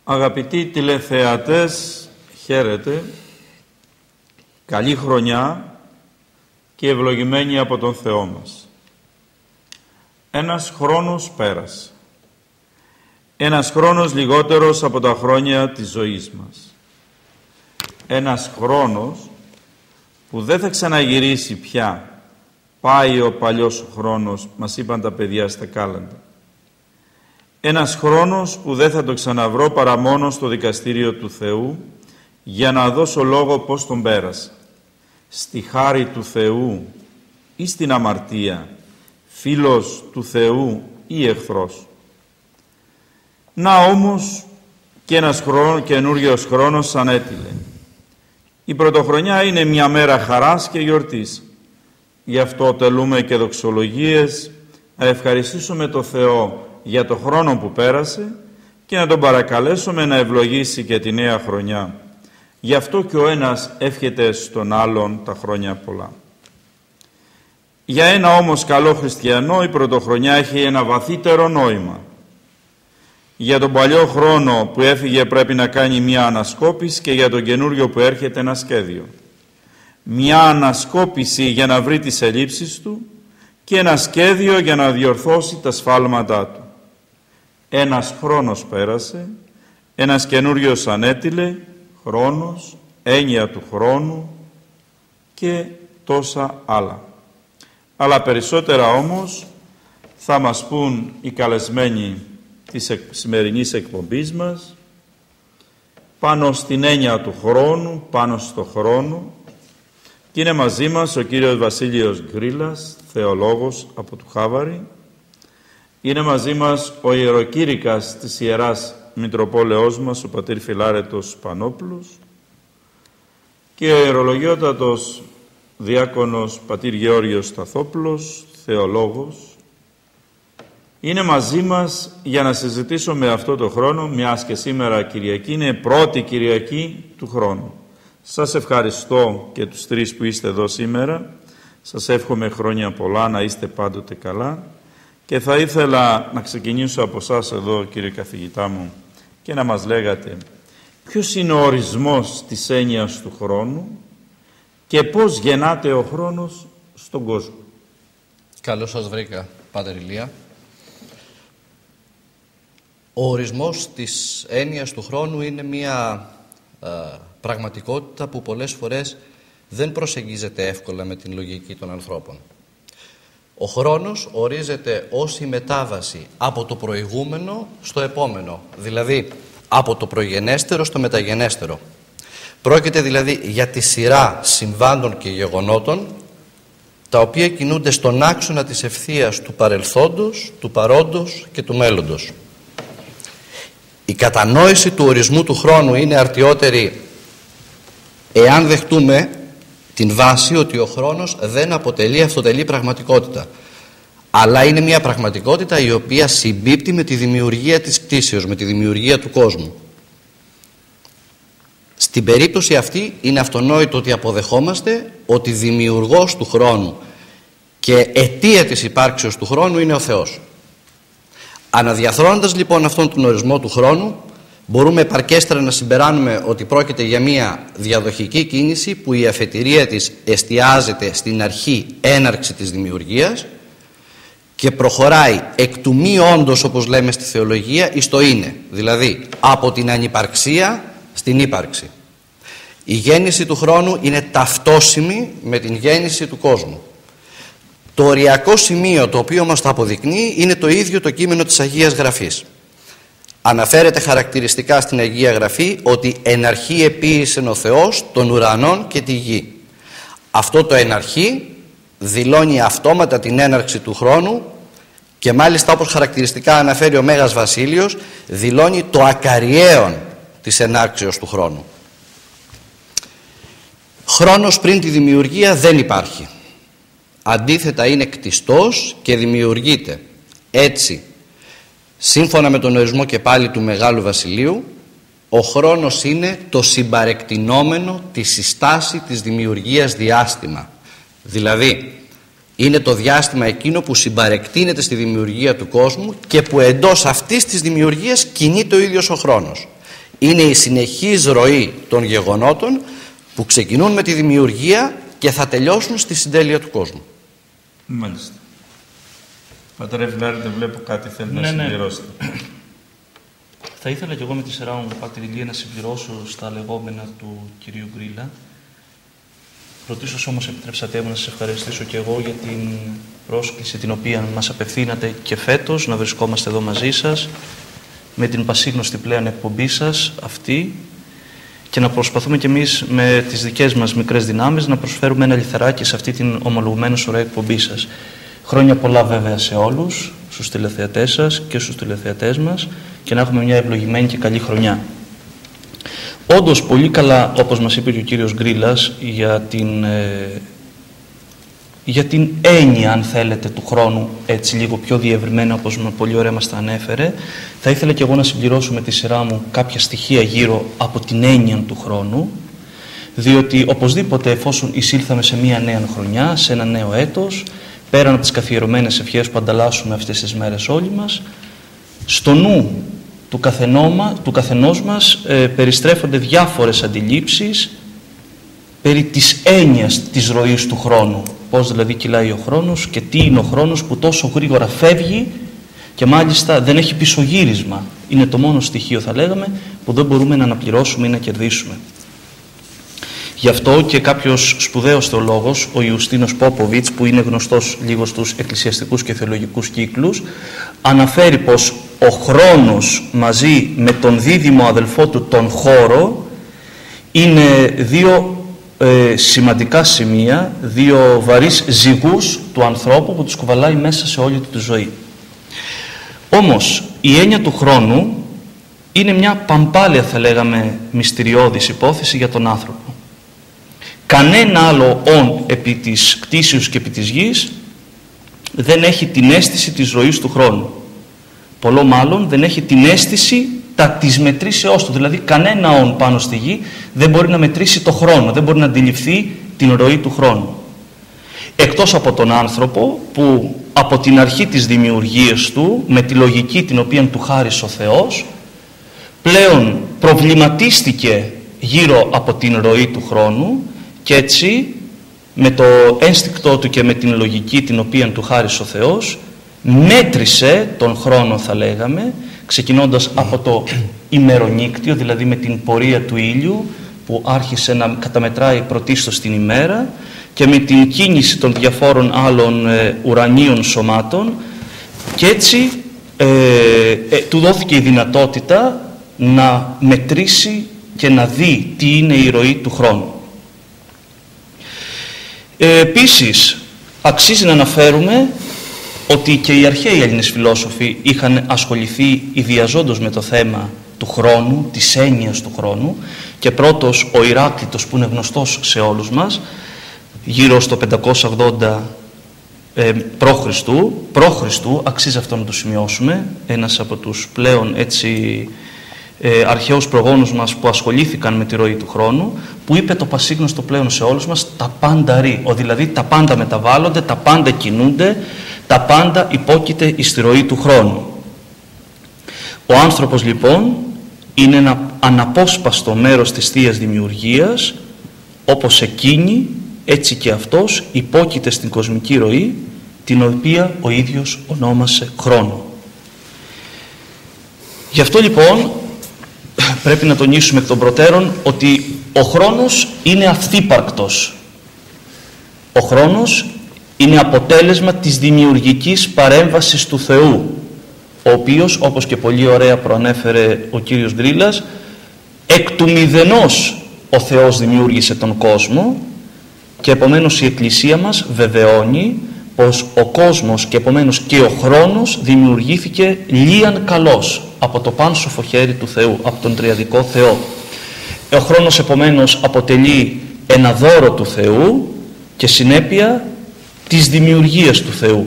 Αγαπητοί τηλεθεατές, χαίρετε. Καλή χρονιά και ευλογημένη από τον Θεό μας. Ένας χρόνος πέρασε. Ένας χρόνος λιγότερος από τα χρόνια της ζωής μας. Ένας χρόνος που δεν θα ξαναγυρίσει πια. Πάει ο παλιός χρόνος, μας είπαν τα παιδιά στα κάλαντα. Ένας χρόνος που δεν θα το ξαναβρω παρά μόνο στο δικαστήριο του Θεού, για να δώσω λόγο πώς τον πέρασα. Στη χάρη του Θεού ή στην αμαρτία, φίλος του Θεού ή εχθρός. Να όμως και ένας καινούριος χρόνος ανέτειλε. Η πρωτοχρονιά είναι μια μέρα χαράς και γιορτής. Γι' αυτό τελούμε και δοξολογίες, να ευχαριστήσουμε το Θεό για το χρόνο που πέρασε και να τον παρακαλέσουμε να ευλογήσει και τη νέα χρονιά. Γι' αυτό και ο ένας εύχεται στον άλλον τα χρόνια πολλά. Για ένα όμως καλό χριστιανό η πρωτοχρονιά έχει ένα βαθύτερο νόημα. Για τον παλιό χρόνο που έφυγε πρέπει να κάνει μια ανασκόπηση και για τον καινούριο που έρχεται ένα σχέδιο. Μια ανασκόπηση για να βρει τις ελλείψεις του και ένα σχέδιο για να διορθώσει τα σφάλματά του. Ένας χρόνος πέρασε, ένας καινούριος ανέτειλε, χρόνος, έννοια του χρόνου και τόσα άλλα. Αλλά περισσότερα όμως θα μας πούν οι καλεσμένοι της σημερινής εκπομπής μας πάνω στην έννοια του χρόνου, πάνω στο χρόνο, και είναι μαζί μας ο κύριος Βασίλειος Γκρίλας, θεολόγος από του Χάβαρη. Είναι μαζί μας ο ιεροκήρυκας της Ιεράς Μητροπόλεως μας, ο πατήρ Φιλάρετος Πανόπουλος, και ο ιερολογιότατος διάκονος πατήρ Γεώργιος Σταθόπουλος, θεολόγος. Είναι μαζί μας για να συζητήσουμε αυτό το χρόνο, μιας και σήμερα Κυριακή είναι πρώτη Κυριακή του χρόνου. Σας ευχαριστώ και τους τρεις που είστε εδώ σήμερα. Σας εύχομαι χρόνια πολλά, να είστε πάντοτε καλά. Και θα ήθελα να ξεκινήσω από εσάς εδώ, κύριε καθηγητά μου, και να μας λέγατε ποιος είναι ο ορισμός της έννοιας του χρόνου και πώς γεννάται ο χρόνος στον κόσμο. Καλώς σας βρήκα, Πάτερ Ηλία. Ο ορισμός της έννοιας του χρόνου είναι μια πραγματικότητα που πολλές φορές δεν προσεγγίζεται εύκολα με την λογική των ανθρώπων. Ο χρόνος ορίζεται ως η μετάβαση από το προηγούμενο στο επόμενο, δηλαδή από το προγενέστερο στο μεταγενέστερο. Πρόκειται δηλαδή για τη σειρά συμβάντων και γεγονότων, τα οποία κινούνται στον άξονα της ευθείας του παρελθόντος, του παρόντος και του μέλλοντος. Η κατανόηση του ορισμού του χρόνου είναι αρτιότερη εάν δεχτούμε την βάση ότι ο χρόνος δεν αποτελεί πραγματικότητα, αλλά είναι μια πραγματικότητα η οποία συμπίπτει με τη δημιουργία της κτήσεως, με τη δημιουργία του κόσμου. Στην περίπτωση αυτή είναι αυτονόητο ότι αποδεχόμαστε ότι δημιουργός του χρόνου και αιτία της υπάρξεως του χρόνου είναι ο Θεός. Αναδιαθρώνοντας λοιπόν αυτόν τον ορισμό του χρόνου, μπορούμε επαρκέστερα να συμπεράνουμε ότι πρόκειται για μια διαδοχική κίνηση που η αφετηρία της εστιάζεται στην αρχή έναρξη της δημιουργίας και προχωράει εκ του μη όντως, όπως λέμε στη θεολογία, εις το είναι, δηλαδή από την ανυπαρξία στην ύπαρξη. Η γέννηση του χρόνου είναι ταυτόσιμη με την γέννηση του κόσμου. Το οριακό σημείο το οποίο μας το αποδεικνύει είναι το ίδιο το κείμενο της Αγίας Γραφής. Αναφέρεται χαρακτηριστικά στην Αγία Γραφή ότι εν αρχή επίησεν ο Θεός των ουρανών και τη γη. Αυτό το εν αρχή δηλώνει αυτόματα την έναρξη του χρόνου και μάλιστα, όπως χαρακτηριστικά αναφέρει ο Μέγας Βασίλειος, δηλώνει το ακαριέον της ενάρξεως του χρόνου. Χρόνος πριν τη δημιουργία δεν υπάρχει. Αντίθετα είναι κτιστός και δημιουργείται. Έτσι, σύμφωνα με τον ορισμό και πάλι του Μεγάλου Βασιλείου, ο χρόνος είναι το συμπαρεκτηνόμενο τη συστάση της δημιουργίας διάστημα. Δηλαδή, είναι το διάστημα εκείνο που συμπαρεκτείνεται στη δημιουργία του κόσμου και που εντός αυτής της δημιουργίας κινείται ο ίδιος ο χρόνος. Είναι η συνεχής ροή των γεγονότων που ξεκινούν με τη δημιουργία και θα τελειώσουν στη συντέλεια του κόσμου. Μάλιστα. Πατέρα Φιλάρη, δεν βλέπω κάτι θέλει να συμπληρώσετε. Θα ήθελα και εγώ με τη σειρά μου, Πατήρ Ηλία, να συμπληρώσω στα λεγόμενα του κυρίου Γκρίλα. Πρωτίστως όμως επιτρέψατε μου να σας ευχαριστήσω και εγώ για την πρόσκληση την οποία μας απευθύνατε και φέτος να βρισκόμαστε εδώ μαζί σας με την πασίγνωστη πλέον εκπομπή σας αυτή και να προσπαθούμε κι εμείς με τις δικές μας μικρές δυνάμεις να προσφέρουμε ένα λιθαράκι σε αυτή την ομολογουμένω ωραία εκπομπή σας. Χρόνια πολλά βέβαια σε όλους, στους τηλεθεατές σας και στους τηλεθεατές μας και να έχουμε μια ευλογημένη και καλή χρονιά. Όντως πολύ καλά, όπως μας είπε και ο κύριος Γκρίλας, για την έννοια, αν θέλετε, του χρόνου, έτσι λίγο πιο διευρυμένα, όπως πολύ ωραία μας τα ανέφερε, θα ήθελα και εγώ να συμπληρώσω με τη σειρά μου κάποια στοιχεία γύρω από την έννοια του χρόνου, διότι οπωσδήποτε εφόσον εισήλθαμε σε μια νέα χρονιά, σε ένα νέο έτος, πέραν από τις καθιερωμένες ευχές που ανταλλάσσουμε αυτές τις μέρες όλοι μας, στο νου του καθενός μας περιστρέφονται διάφορες αντιλήψεις περί της έννοιας της ροής του χρόνου. Πώς δηλαδή κυλάει ο χρόνος και τι είναι ο χρόνος που τόσο γρήγορα φεύγει και μάλιστα δεν έχει πισωγύρισμα. Είναι το μόνο στοιχείο, θα λέγαμε, που δεν μπορούμε να αναπληρώσουμε ή να κερδίσουμε. Γι' αυτό και κάποιος σπουδαίος θεολόγος, ο Ιουστίνος Πόποβιτς, που είναι γνωστός λίγο στους εκκλησιαστικούς και θεολογικούς κύκλους, αναφέρει πως ο χρόνος μαζί με τον δίδυμο αδελφό του τον χώρο είναι δύο σημαντικά σημεία, δύο βαρύς ζυγούς του ανθρώπου που τους κουβαλάει μέσα σε όλη του τη ζωή. Όμως η έννοια του χρόνου είναι μια παμπάλαια, θα λέγαμε, μυστηριώδης υπόθεση για τον άνθρωπο. Κανένα άλλο όν επί της κτήσεως και επί της γης δεν έχει την αίσθηση της ροής του χρόνου. Πολλό μάλλον δεν έχει την αίσθηση της μετρήσεώς του. Δηλαδή κανένα όν πάνω στη γη δεν μπορεί να μετρήσει το χρόνο, δεν μπορεί να αντιληφθεί την ροή του χρόνου. Εκτός από τον άνθρωπο που από την αρχή της δημιουργίας του, με τη λογική την οποία του χάρισε ο Θεός, πλέον προβληματίστηκε γύρω από την ροή του χρόνου και έτσι με το ένστικτό του και με την λογική την οποία του χάρισε ο Θεός μέτρησε τον χρόνο, θα λέγαμε, ξεκινώντας από το ημερονύκτιο, δηλαδή με την πορεία του ήλιου που άρχισε να καταμετράει πρωτίστως την ημέρα και με την κίνηση των διαφόρων άλλων ουρανίων σωμάτων και έτσι του δόθηκε η δυνατότητα να μετρήσει και να δει τι είναι η ροή του χρόνου. Επίσης, αξίζει να αναφέρουμε ότι και οι αρχαίοι Έλληνες φιλόσοφοι είχαν ασχοληθεί ιδιαζόντως με το θέμα του χρόνου, της έννοιας του χρόνου και πρώτος ο Ηράκλητος, που είναι γνωστός σε όλους μας, γύρω στο 580 π.Χ. Αξίζει αυτό να το σημειώσουμε, ένας από τους πλέον έτσι αρχαίους προγόνους μας που ασχολήθηκαν με τη ροή του χρόνου, που είπε το πασίγνωστο πλέον σε όλους μας, τα πάντα ρί, δηλαδή τα πάντα μεταβάλλονται, τα πάντα κινούνται, τα πάντα υπόκειται εις τη ροή του χρόνου. Ο άνθρωπος λοιπόν είναι ένα αναπόσπαστο μέρος της Θείας Δημιουργίας, όπως εκείνη έτσι και αυτός υπόκειται στην κοσμική ροή, την οποία ο ίδιος ονόμασε χρόνο. Γι' αυτό λοιπόν πρέπει να τονίσουμε εκ των προτέρων ότι ο χρόνος είναι αυθύπαρκτος. Ο χρόνος είναι αποτέλεσμα της δημιουργικής παρέμβασης του Θεού, ο οποίος, όπως και πολύ ωραία προανέφερε ο κύριος Γκρίλας, εκ του μηδενός ο Θεός δημιούργησε τον κόσμο και επομένως η Εκκλησία μας βεβαιώνει πως ο κόσμος και επομένως και ο χρόνος δημιουργήθηκε λίαν καλός από το πάνσοφο χέρι του Θεού, από τον τριαδικό Θεό. Ο χρόνος επομένως αποτελεί ένα δώρο του Θεού και συνέπεια της δημιουργίας του Θεού.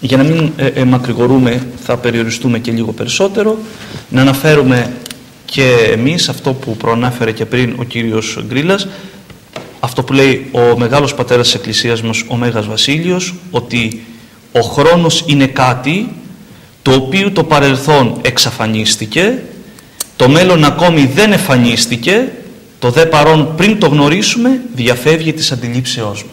Για να μην μακρηγορούμε, θα περιοριστούμε και λίγο περισσότερο, να αναφέρουμε και εμείς αυτό που προανάφερε και πριν ο κύριος Γκρίλας, αυτό που λέει ο μεγάλος πατέρας της Εκκλησίας μας, ο Μέγας Βασίλειος, ότι ο χρόνος είναι κάτι το οποίο το παρελθόν εξαφανίστηκε Το μέλλον ακόμη δεν εμφανίστηκε, το δε παρόν πριν το γνωρίσουμε διαφεύγει της αντιλήψεώς μας.